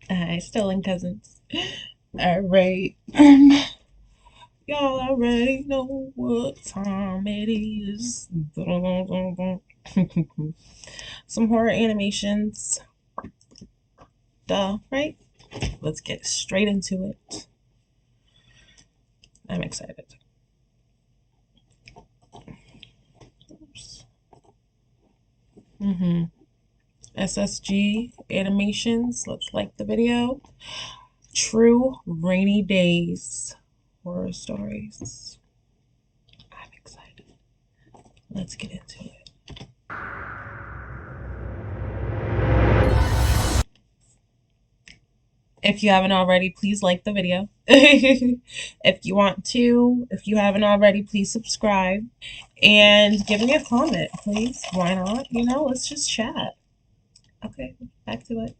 I still in cousins. All right. Y'all already know what time it is. Some horror animations. Duh, right? Let's get straight into it. I'm excited. Oops. SSG animations. Let's like the video. True Rainy Days horror stories. I'm excited. Let's get into it. If you haven't already, please like the video. If you want to, if you haven't already, please subscribe and give me a comment, please. Why not? Let's just chat. Okay, back to it.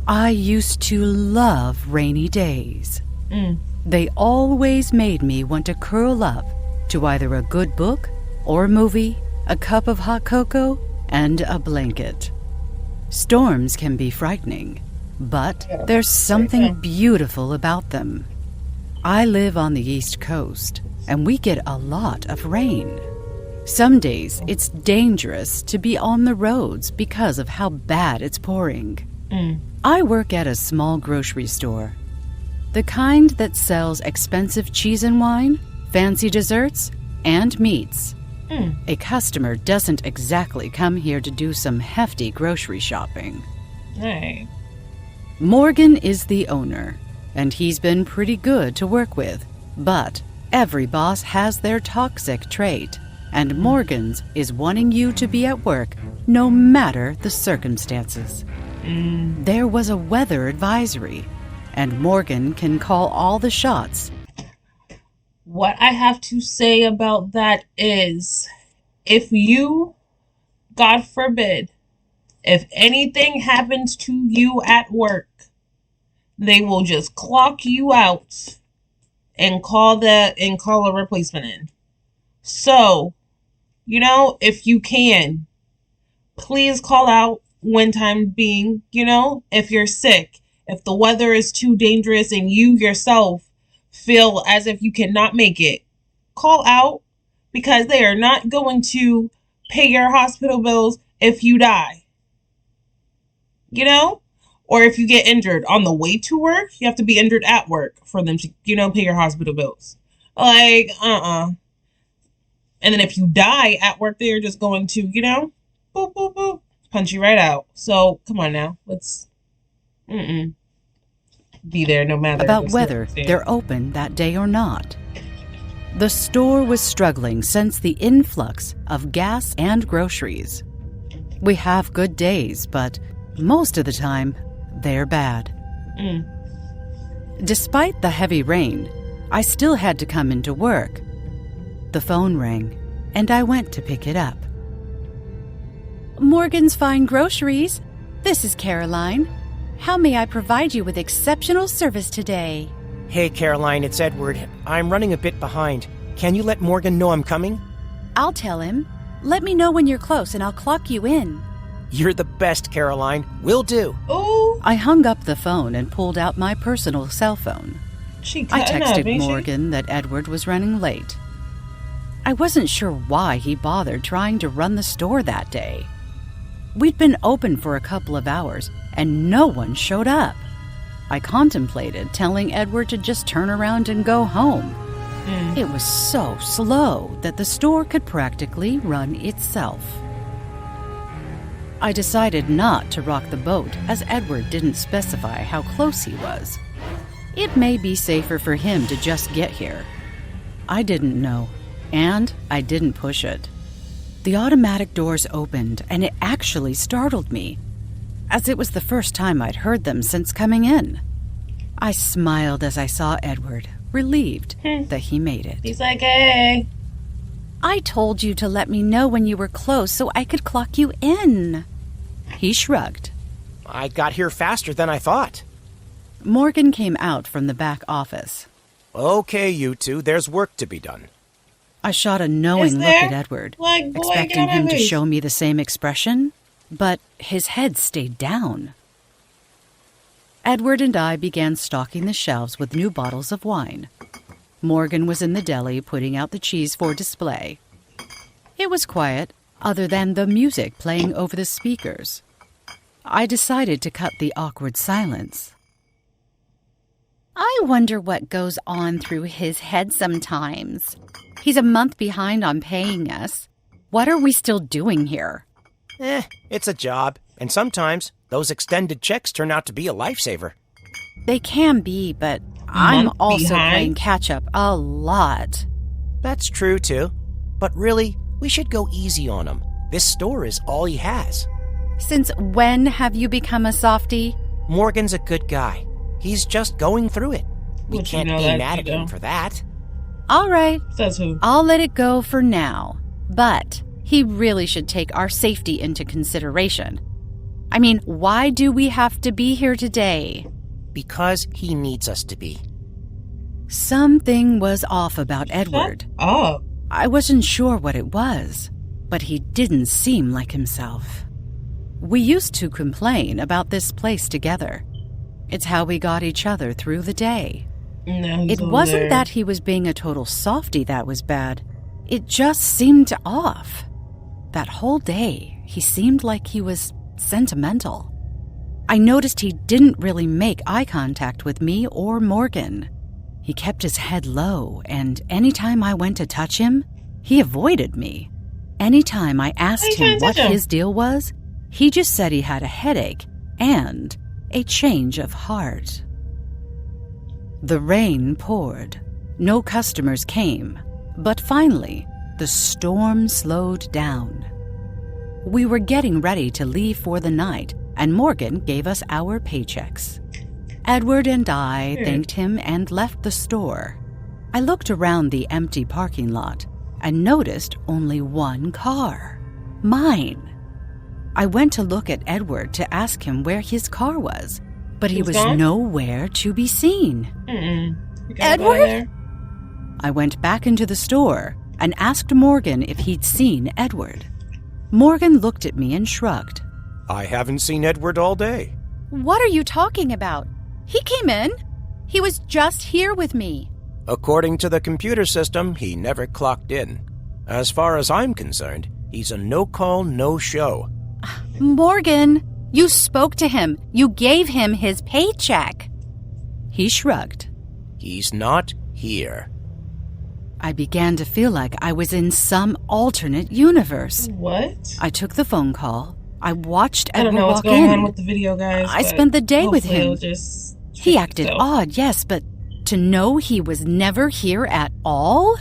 I used to love rainy days. They always made me want to curl up to either a good book or a movie, a cup of hot cocoa, and a blanket. Storms can be frightening, but there's something beautiful about them. I live on the East Coast, and we get a lot of rain. Some days it's dangerous to be on the roads because of how bad it's pouring. I work at a small grocery store, the kind that sells expensive cheese and wine, fancy desserts, and meats. A customer doesn't exactly come here to do some hefty grocery shopping. Hey. Morgan is the owner, and he's been pretty good to work with. But every boss has their toxic trait, and Morgan's is wanting you to be at work no matter the circumstances. There was a weather advisory, and Morgan can call all the shots. What I have to say about that is, if you, God forbid, if anything happens to you at work, they will just clock you out and call a replacement in. So, if you can, please call out when time being, if you're sick, if the weather is too dangerous and you yourself feel as if you cannot make it, call out, because they are not going to pay your hospital bills if you die. Or if you get injured on the way to work, you have to be injured at work for them to, pay your hospital bills. Like, And then if you die at work, they're just going to, boop, boop, boop, punch you right out. So, come on now. Let's be there no matter About whether they're open that day or not. The store was struggling since the influx of gas and groceries. We have good days, but most of the time, they're bad. Despite the heavy rain, I still had to come into work. The phone rang, and I went to pick it up. Morgan's Fine Groceries. This is Caroline. How may I provide you with exceptional service today? Hey, Caroline, it's Edward. I'm running a bit behind. Can you let Morgan know I'm coming? I'll tell him. Let me know when you're close and I'll clock you in. You're the best, Caroline. Will do. Ooh. I hung up the phone and pulled out my personal cell phone. I texted Morgan that Edward was running late. I wasn't sure why he bothered trying to run the store that day. We'd been open for a couple of hours, and no one showed up. I contemplated telling Edward to just turn around and go home. It was so slow that the store could practically run itself. I decided not to rock the boat, as Edward didn't specify how close he was. It may be safer for him to just get here. I didn't know, and I didn't push it. The automatic doors opened, and it actually startled me, as it was the first time I'd heard them since coming in. I smiled as I saw Edward, relieved that he made it. He's like, hey. I told you to let me know when you were close so I could clock you in. He shrugged. I got here faster than I thought. Morgan came out from the back office. Okay, you two, there's work to be done. I shot a knowing look at Edward, Like, boy, expecting him to show me the same expression, but his head stayed down. Edward and I began stocking the shelves with new bottles of wine. Morgan was in the deli putting out the cheese for display. It was quiet, other than the music playing over the speakers. I decided to cut the awkward silence. I wonder what goes on through his head sometimes. He's a month behind on paying us. What are we still doing here? It's a job, and sometimes those extended checks turn out to be a lifesaver. They can be, but I'm also behind? playing catch-up a lot. That's true, too. But really, we should go easy on him. This store is all he has. Since when have you become a softie? Morgan's a good guy. He's just going through it. We Would you can't know aim that, at him Tito? for that. All right, Says who? I'll let it go for now. But he really should take our safety into consideration. I mean, why do we have to be here today? Because he needs us to be. Something was off about Edward. Shut up. I wasn't sure what it was, but he didn't seem like himself. We used to complain about this place together. It's how we got each other through the day. No, he's It over wasn't there. that he was being a total softie that was bad. It just seemed off. That whole day, he seemed like he was sentimental. I noticed he didn't really make eye contact with me or Morgan. He kept his head low, and anytime I went to touch him, he avoided me. Anytime I asked you him trying what to touch him? his deal was, he just said he had a headache and a change of heart. The rain poured. No customers came, but finally, the storm slowed down. We were getting ready to leave for the night, and Morgan gave us our paychecks. Edward and I thanked him and left the store. I looked around the empty parking lot and noticed only one car. Mine. I went to look at Edward to ask him where his car was, but he He's was gone? nowhere to be seen. You got Edward? there? I went back into the store and asked Morgan if he'd seen Edward. Morgan looked at me and shrugged. I haven't seen Edward all day. What are you talking about? He came in. He was just here with me. According to the computer system, he never clocked in. As far as I'm concerned, he's a no-call, no-show. Morgan, you spoke to him. You gave him his paycheck. He shrugged. He's not here. I began to feel like I was in some alternate universe. What? I took the phone call. I watched I don't Edward know what's walk going in. on with the video, guys. I but spent the day with hopefully him. it'll just He fix acted itself. odd, yes, but to know he was never here at all?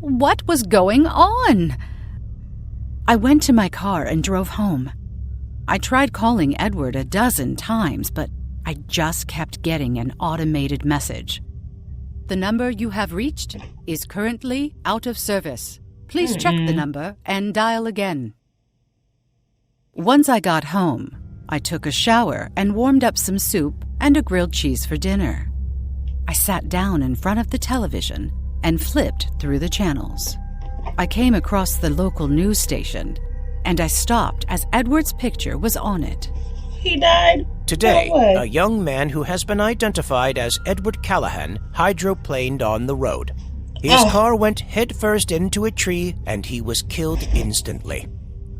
What was going on? I went to my car and drove home. I tried calling Edward a dozen times, but I just kept getting an automated message. The number you have reached is currently out of service. Please check the number and dial again. Once I got home, I took a shower and warmed up some soup and a grilled cheese for dinner. I sat down in front of the television and flipped through the channels. I came across the local news station, and I stopped as Edward's picture was on it. He died? Today, No way. a young man who has been identified as Edward Callahan hydroplaned on the road. His Oh. car went headfirst into a tree and he was killed instantly.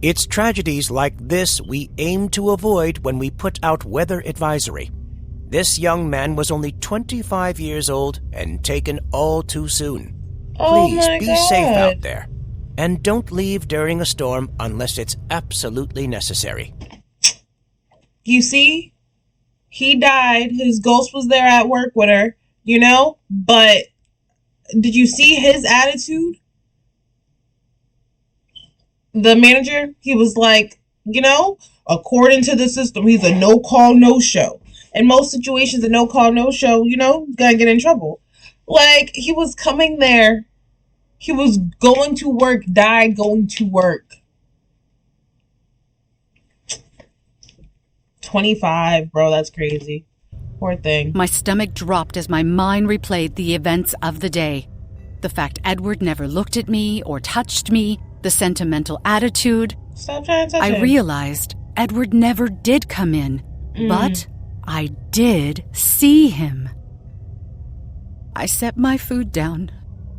It's tragedies like this we aim to avoid when we put out weather advisory. This young man was only 25 years old and taken all too soon. Oh Please my be God. safe out there. And don't leave during a storm unless it's absolutely necessary. You see? He died. His ghost was there at work with her, you know? But did you see his attitude? The manager, he was like, you know, according to the system, he's a no-call, no-show. In most situations, a no-call, no-show, you know, gonna get in trouble. Like, he was coming there. He was going to work, died going to work. 25, bro, that's crazy. Poor thing. My stomach dropped as my mind replayed the events of the day. The fact Edward never looked at me or touched me, the sentimental attitude. Stop trying to touch I him. realized Edward never did come in, but I did see him. I set my food down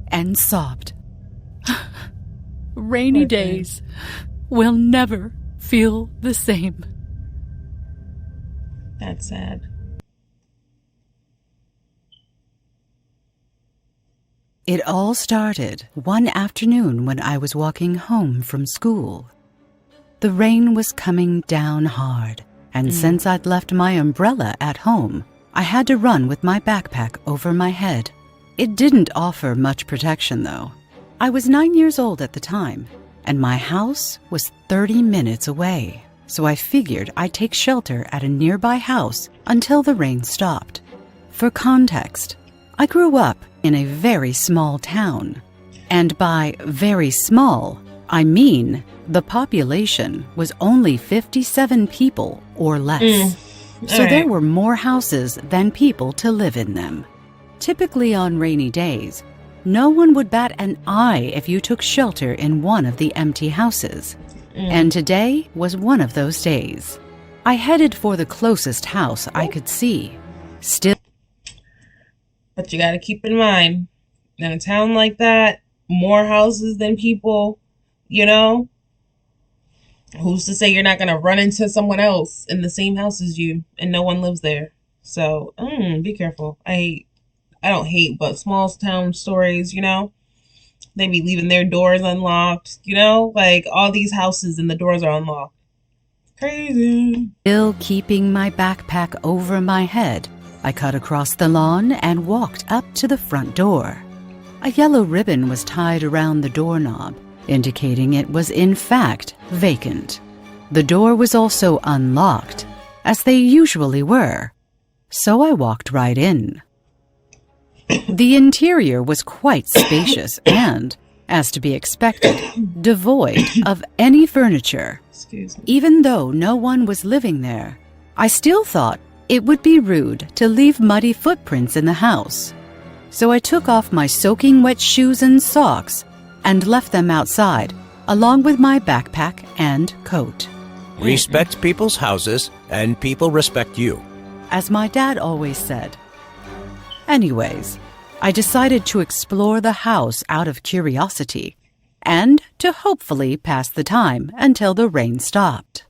and sobbed. Rainy days will never feel the same. That's sad. It all started one afternoon when I was walking home from school. The rain was coming down hard, and since I'd left my umbrella at home, I had to run with my backpack over my head. It didn't offer much protection, though. I was 9 years old at the time, and my house was 30 minutes away, so I figured I'd take shelter at a nearby house until the rain stopped. For context, I grew up in a very small town, and by very small, I mean the population was only 57 people or less. So there were more houses than people to live in them. Typically on rainy days, no one would bat an eye if you took shelter in one of the empty houses. And today was one of those days. I headed for the closest house I could see. Still, But you gotta keep in mind, in a town like that, more houses than people, you know? Who's to say you're not gonna run into someone else in the same house as you and no one lives there? So, be careful. I don't hate, but small town stories, you know? They be leaving their doors unlocked, you know? Like, all these houses and the doors are unlocked. Crazy. Still keeping my backpack over my head, I cut across the lawn and walked up to the front door. A yellow ribbon was tied around the doorknob, indicating it was in fact vacant. The door was also unlocked, as they usually were, so I walked right in. The interior was quite spacious and, as to be expected, devoid of any furniture. Excuse me. Even though no one was living there, I still thought it would be rude to leave muddy footprints in the house. So I took off my soaking wet shoes and socks and left them outside, along with my backpack and coat. Respect people's houses, and people respect you. As my dad always said. Anyways, I decided to explore the house out of curiosity and to hopefully pass the time until the rain stopped.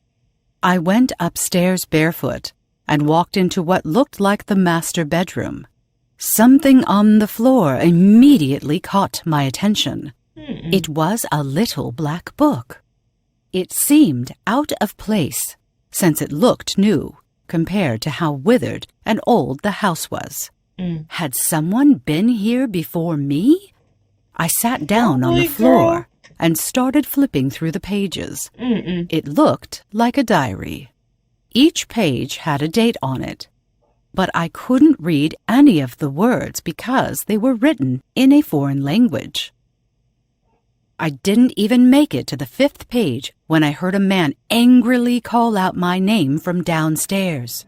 I went upstairs barefoot and walked into what looked like the master bedroom. Something on the floor immediately caught my attention. It was a little black book. It seemed out of place, since it looked new compared to how withered and old the house was. Had someone been here before me? I sat down on the floor and started flipping through the pages. It looked like a diary. Each page had a date on it, but I couldn't read any of the words because they were written in a foreign language. I didn't even make it to the 5th page when I heard a man angrily call out my name from downstairs.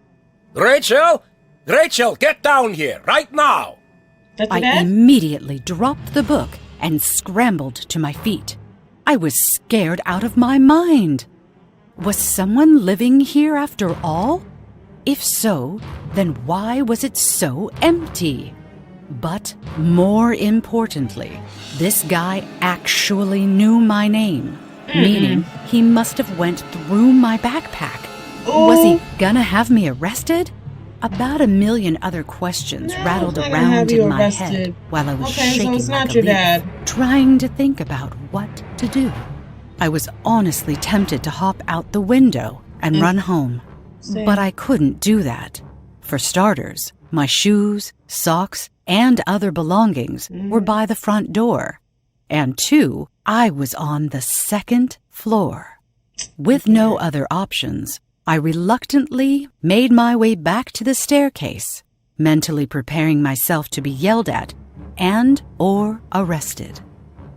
Rachel! Rachel, get down here, right now! That's your I dad? immediately dropped the book and scrambled to my feet. I was scared out of my mind. Was someone living here after all? If so, then why was it so empty? But more importantly, this guy actually knew my name, meaning he must have went through my backpack. Was he gonna have me arrested? About a million other questions No, rattled he's not gonna have around you in my arrested. head while I was Okay, so shaking it's not like a your leaf, dad. trying to think about what to do. I was honestly tempted to hop out the window and run home, Same. but I couldn't do that. For starters, my shoes, socks, and other belongings were by the front door. And 2, I was on the 2nd floor. With no other options, I reluctantly made my way back to the staircase, mentally preparing myself to be yelled at and or arrested.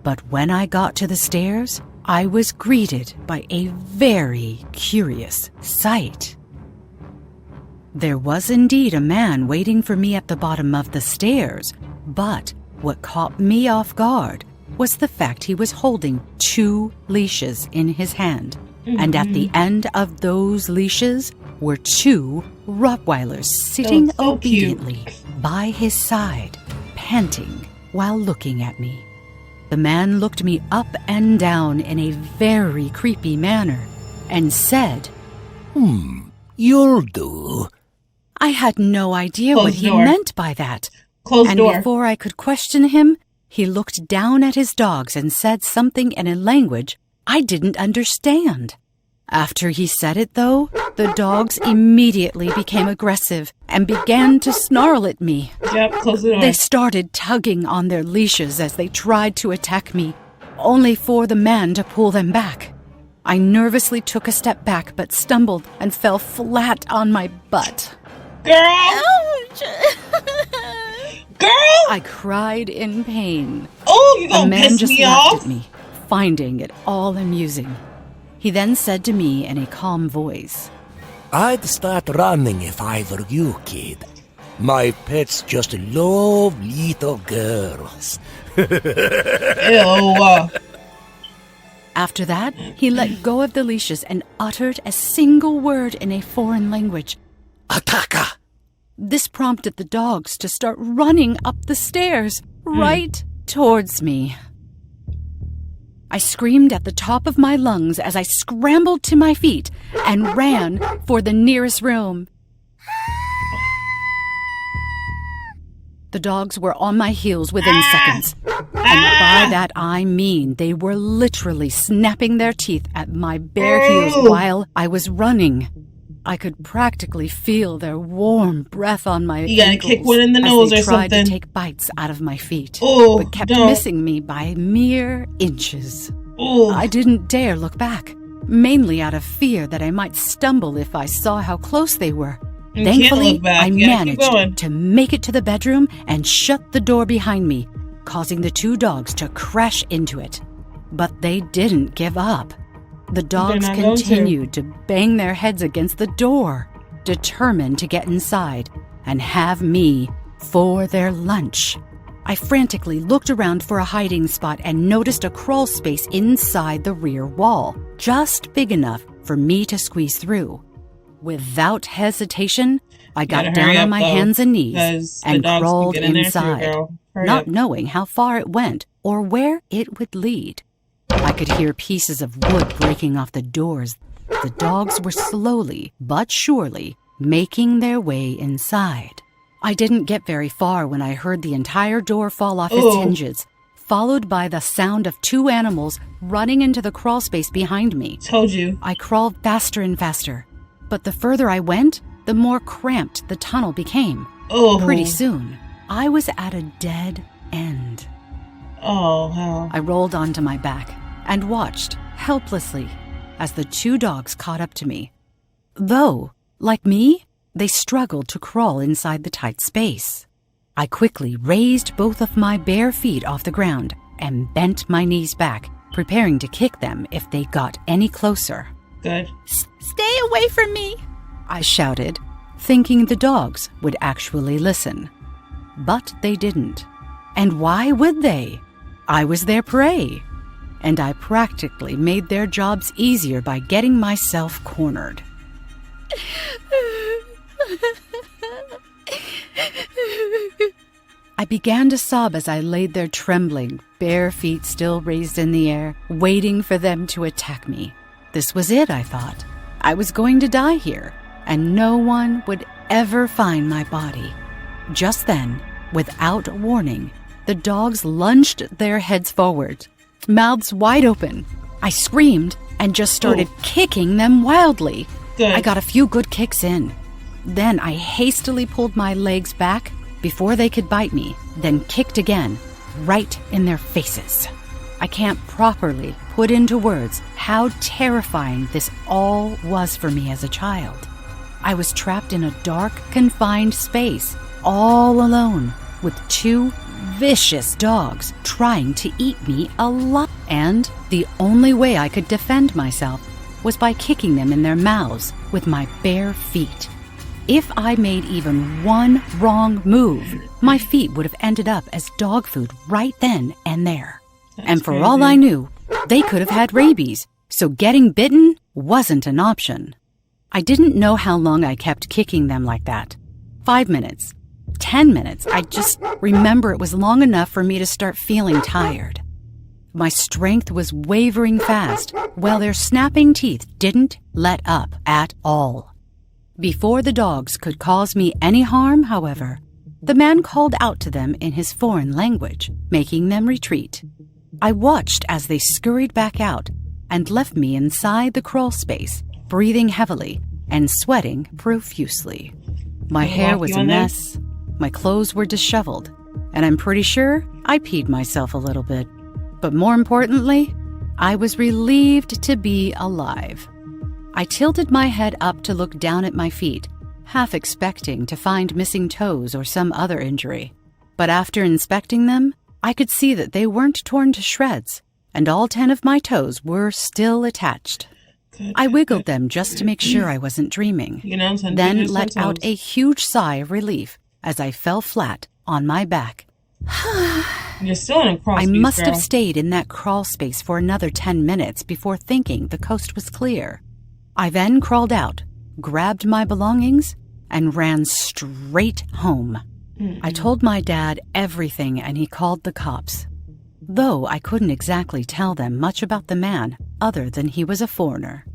But when I got to the stairs, I was greeted by a very curious sight. There was indeed a man waiting for me at the bottom of the stairs, but What caught me off guard was the fact he was holding 2 leashes in his hand, and at the end of those leashes were 2 Rottweilers sitting so obediently by his side, panting while looking at me. The man looked me up and down in a very creepy manner and said, You'll do. I had no idea Close what he door. meant by that. Closed And door. before I could question him, he looked down at his dogs and said something in a language I didn't understand. After he said it, though, the dogs immediately became aggressive and began to snarl at me. Yep, close the door. They started tugging on their leashes as they tried to attack me, only for the man to pull them back. I nervously took a step back but stumbled and fell flat on my butt. Girl! Girl! I cried in pain. Oh, you The gonna man piss just me laughed off? at me, finding it all amusing. He then said to me in a calm voice, I'd start running if I were you, kid. My pets just love little girls. Ew. After that, he let go of the leashes and uttered a single word in a foreign language. Ataka! This prompted the dogs to start running up the stairs, right towards me. I screamed at the top of my lungs as I scrambled to my feet and ran for the nearest room. The dogs were on my heels within seconds. And by that I mean they were literally snapping their teeth at my bare heels while I was running. I could practically feel their warm breath on my You gotta ankles kick one in the as nose they or tried something. to take bites out of my feet, Oh, but kept don't. missing me by mere inches. Ooh. I didn't dare look back, mainly out of fear that I might stumble if I saw how close they were. You can't Thankfully, look back. I You gotta keep going. managed to make it to the bedroom and shut the door behind me, causing the 2 dogs to crash into it. But they didn't give up. The dogs not going to. continued to bang their heads against the door, determined to get inside and have me for their lunch. I frantically looked around for a hiding spot and noticed a crawl space inside the rear wall, just big enough for me to squeeze through. Without hesitation, I got Gotta down hurry on up, my though, hands and knees 'cause the and dogs can crawled get in there too, inside, girl. Hurry not up. knowing how far it went or where it would lead. I could hear pieces of wood breaking off the doors. The dogs were slowly but surely making their way inside. I didn't get very far when I heard the entire door fall off its Ooh. hinges, followed by the sound of 2 animals running into the crawl space behind me. Told you. I crawled faster and faster, but the further I went, the more cramped the tunnel became. Oh. Pretty soon, I was at a dead end. Oh, hell. I rolled onto my back and watched helplessly as the 2 dogs caught up to me. Though, like me, they struggled to crawl inside the tight space. I quickly raised both of my bare feet off the ground and bent my knees back, preparing to kick them if they got any closer. Good. Stay away from me, I shouted, thinking the dogs would actually listen. But they didn't. And why would they? I was their prey, and I practically made their jobs easier by getting myself cornered. I began to sob as I laid there trembling, bare feet still raised in the air, waiting for them to attack me. This was it, I thought. I was going to die here, and no one would ever find my body. Just then, without warning, the dogs lunged their heads forward, mouths wide open. I screamed and just started kicking them wildly. Good. I got a few good kicks in. Then I hastily pulled my legs back before they could bite me, then kicked again, right in their faces. I can't properly put into words how terrifying this all was for me as a child. I was trapped in a dark, confined space, all alone, with 2 vicious dogs trying to eat me alive. And the only way I could defend myself was by kicking them in their mouths with my bare feet. If I made even one wrong move, my feet would have ended up as dog food right then and there. And for all I knew, they could have had rabies, so getting bitten wasn't an option. I didn't know how long I kept kicking them like that. 5 minutes, 10 minutes, I just remember it was long enough for me to start feeling tired. My strength was wavering fast, while their snapping teeth didn't let up at all. Before the dogs could cause me any harm, however, the man called out to them in his foreign language, making them retreat. I watched as they scurried back out and left me inside the crawl space, breathing heavily and sweating profusely. My hair was a mess, my clothes were disheveled, and I'm pretty sure I peed myself a little bit. But more importantly, I was relieved to be alive. I tilted my head up to look down at my feet, half expecting to find missing toes or some other injury. But after inspecting them, I could see that they weren't torn to shreds, and all 10 of my toes were still attached. I wiggled them just to make sure I wasn't dreaming, then let out a huge sigh of relief as I fell flat on my back. You're still in a crawl space, I must girl. have stayed in that crawl space for another 10 minutes before thinking the coast was clear. I then crawled out, grabbed my belongings, and ran straight home. I told my dad everything and he called the cops. Though I couldn't exactly tell them much about the man other than he was a foreigner.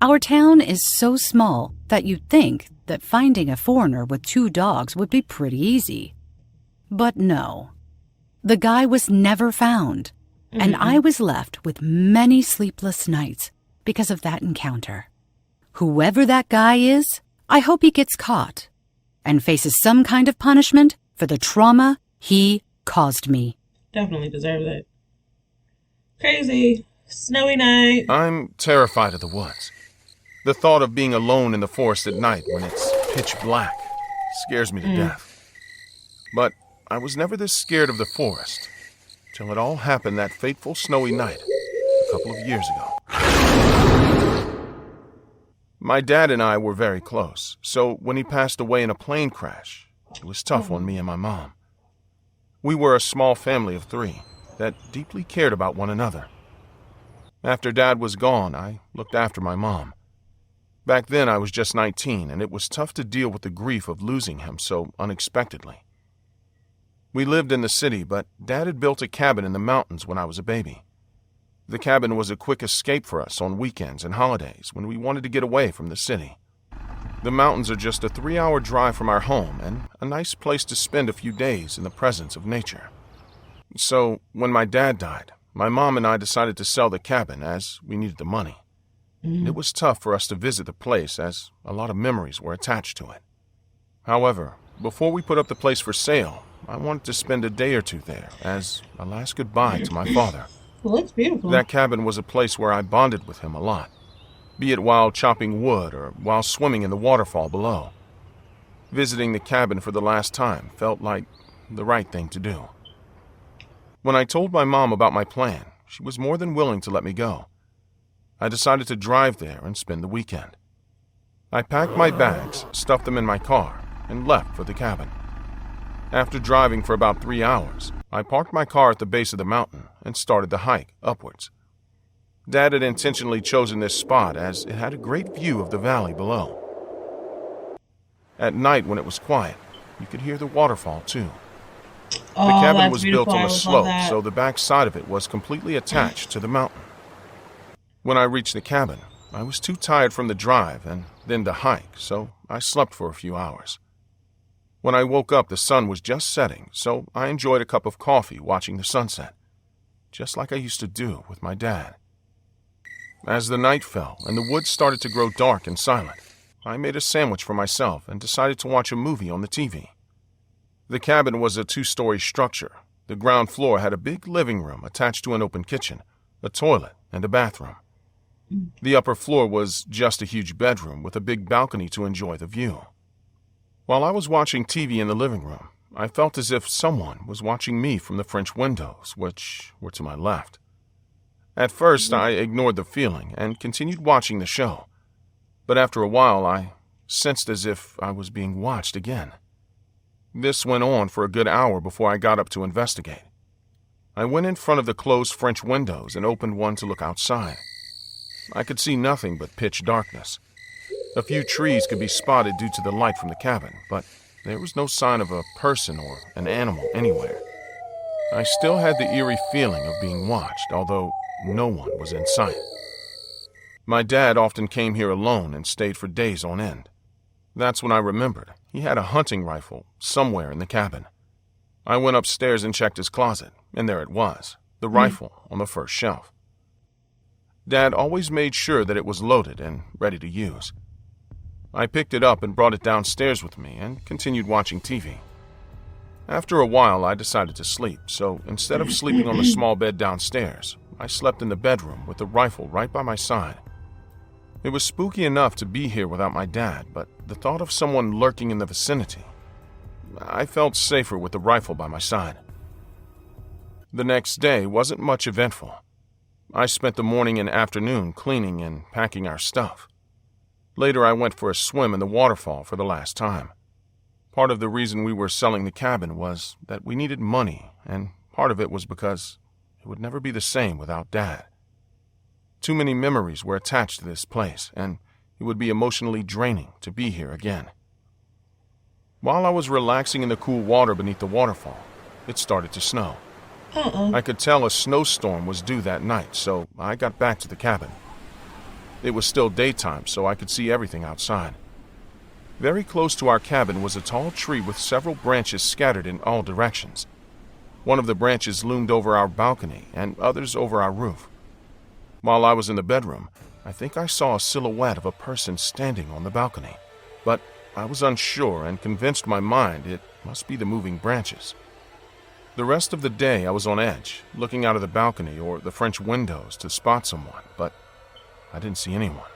Our town is so small that you'd think that finding a foreigner with 2 dogs would be pretty easy. But no. The guy was never found, and I was left with many sleepless nights because of that encounter. Whoever that guy is, I hope he gets caught and faces some kind of punishment for the trauma he caused me. Definitely deserves it. Crazy. Snowy night. I'm terrified of the woods. The thought of being alone in the forest at night when it's pitch black scares me to death. But I was never this scared of the forest till it all happened that fateful snowy night a couple of years ago. My dad and I were very close, so when he passed away in a plane crash, it was tough on me and my mom. We were a small family of 3 that deeply cared about one another. After Dad was gone, I looked after my mom. Back then, I was just 19, and it was tough to deal with the grief of losing him so unexpectedly. We lived in the city, but Dad had built a cabin in the mountains when I was a baby. The cabin was a quick escape for us on weekends and holidays when we wanted to get away from the city. The mountains are just a 3-hour drive from our home and a nice place to spend a few days in the presence of nature. So, when my dad died, my mom and I decided to sell the cabin as we needed the money. It was tough for us to visit the place as a lot of memories were attached to it. However, before we put up the place for sale, I wanted to spend a day or 2 there as a last goodbye to my father. It looks beautiful. That cabin was a place where I bonded with him a lot, be it while chopping wood or while swimming in the waterfall below. Visiting the cabin for the last time felt like the right thing to do. When I told my mom about my plan, she was more than willing to let me go. I decided to drive there and spend the weekend. I packed my bags, stuffed them in my car, and left for the cabin. After driving for about 3 hours, I parked my car at the base of the mountain and started the hike upwards. Dad had intentionally chosen this spot as it had a great view of the valley below. At night when it was quiet, you could hear the waterfall too. The cabin was built on a slope, so the back side of it was completely attached to the mountain. When I reached the cabin, I was too tired from the drive and then the hike, so I slept for a few hours. When I woke up, the sun was just setting, so I enjoyed a cup of coffee watching the sunset, just like I used to do with my dad. As the night fell and the woods started to grow dark and silent, I made a sandwich for myself and decided to watch a movie on the TV. The cabin was a 2-story structure. The ground floor had a big living room attached to an open kitchen, a toilet, and a bathroom. The upper floor was just a huge bedroom with a big balcony to enjoy the view. While I was watching TV in the living room, I felt as if someone was watching me from the French windows, which were to my left. At first, I ignored the feeling and continued watching the show. But after a while, I sensed as if I was being watched again. This went on for a good hour before I got up to investigate. I went in front of the closed French windows and opened one to look outside. I could see nothing but pitch darkness. A few trees could be spotted due to the light from the cabin, but there was no sign of a person or an animal anywhere. I still had the eerie feeling of being watched, although no one was in sight. My dad often came here alone and stayed for days on end. That's when I remembered he had a hunting rifle somewhere in the cabin. I went upstairs and checked his closet, and there it was, the rifle on the first shelf. Dad always made sure that it was loaded and ready to use. I picked it up and brought it downstairs with me and continued watching TV. After a while, I decided to sleep, so instead of sleeping on the small bed downstairs, I slept in the bedroom with the rifle right by my side. It was spooky enough to be here without my dad, but the thought of someone lurking in the vicinity, I felt safer with the rifle by my side. The next day wasn't much eventful. I spent the morning and afternoon cleaning and packing our stuff. Later, I went for a swim in the waterfall for the last time. Part of the reason we were selling the cabin was that we needed money, and part of it was because it would never be the same without Dad. Too many memories were attached to this place, and it would be emotionally draining to be here again. While I was relaxing in the cool water beneath the waterfall, it started to snow. I could tell a snowstorm was due that night, so I got back to the cabin. It was still daytime, so I could see everything outside. Very close to our cabin was a tall tree with several branches scattered in all directions. One of the branches loomed over our balcony and others over our roof. While I was in the bedroom, I think I saw a silhouette of a person standing on the balcony, but I was unsure and convinced my mind it must be the moving branches. The rest of the day I was on edge, looking out of the balcony or the French windows to spot someone, but I didn't see anyone.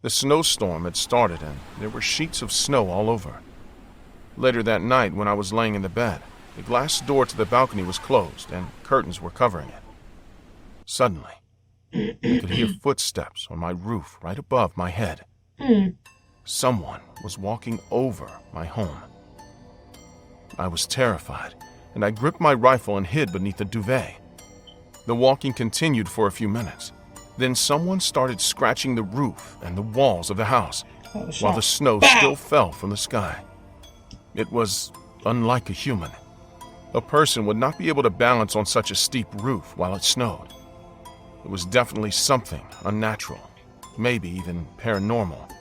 The snowstorm had started and there were sheets of snow all over. Later that night, when I was laying in the bed, the glass door to the balcony was closed and curtains were covering it. Suddenly, I could hear footsteps on my roof right above my head. Someone was walking over my home. I was terrified, and I gripped my rifle and hid beneath the duvet. The walking continued for a few minutes. Then someone started scratching the roof and the walls of the house, while the snow still fell from the sky. It was unlike a human. A person would not be able to balance on such a steep roof while it snowed. It was definitely something unnatural, maybe even paranormal.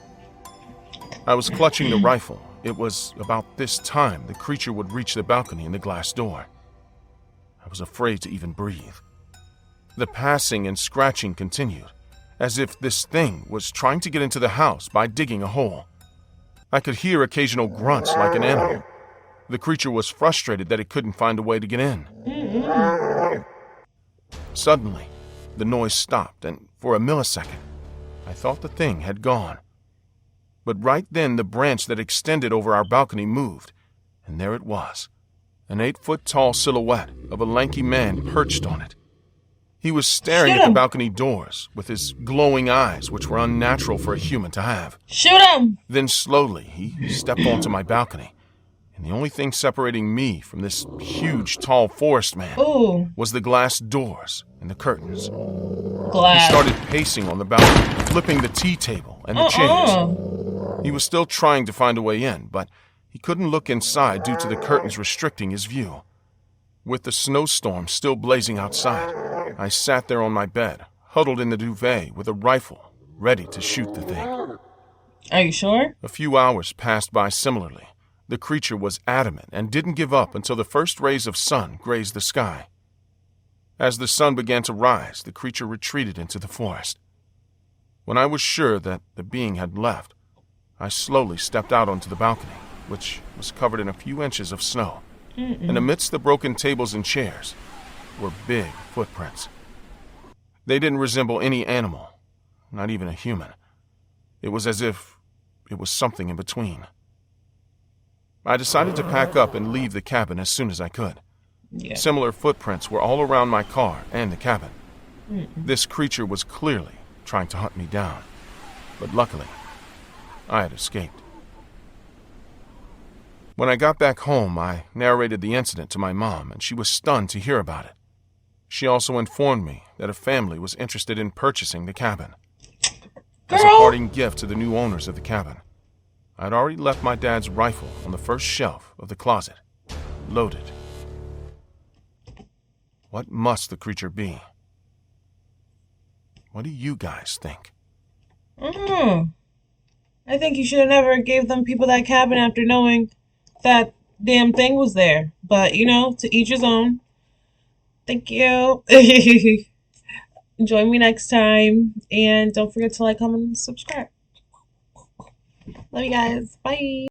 I was clutching the rifle. It was about this time the creature would reach the balcony and the glass door. I was afraid to even breathe. The passing and scratching continued, as if this thing was trying to get into the house by digging a hole. I could hear occasional grunts like an animal. The creature was frustrated that it couldn't find a way to get in. Suddenly, the noise stopped, and for a millisecond, I thought the thing had gone. But right then, the branch that extended over our balcony moved, and there it was, an 8-foot-tall silhouette of a lanky man perched on it. He was staring at the balcony doors with his glowing eyes, which were unnatural for a human to have. Shoot him! Then slowly, he stepped onto my balcony, and the only thing separating me from this huge, tall forest man was the glass doors and the curtains. He started pacing on the balcony, flipping the tea table and the chairs. He was still trying to find a way in, but he couldn't look inside due to the curtains restricting his view. With the snowstorm still blazing outside, I sat there on my bed, huddled in the duvet with a rifle, ready to shoot the thing. Are you sure? A few hours passed by similarly. The creature was adamant and didn't give up until the first rays of sun grazed the sky. As the sun began to rise, the creature retreated into the forest. When I was sure that the being had left, I slowly stepped out onto the balcony, which was covered in a few inches of snow. And amidst the broken tables and chairs were big footprints. They didn't resemble any animal, not even a human. It was as if it was something in between. I decided to pack up and leave the cabin as soon as I could. Yeah. Similar footprints were all around my car and the cabin. This creature was clearly trying to hunt me down. But luckily, I had escaped. When I got back home, I narrated the incident to my mom, and she was stunned to hear about it. She also informed me that a family was interested in purchasing the cabin. As a parting gift to the new owners of the cabin, I had already left my dad's rifle on the first shelf of the closet, loaded. What must the creature be? What do you guys think? I think you should have never gave them people that cabin after knowing that damn thing was there. But, you know, to each his own. Thank you. Join me next time. And don't forget to like, comment, and subscribe. Love you guys. Bye.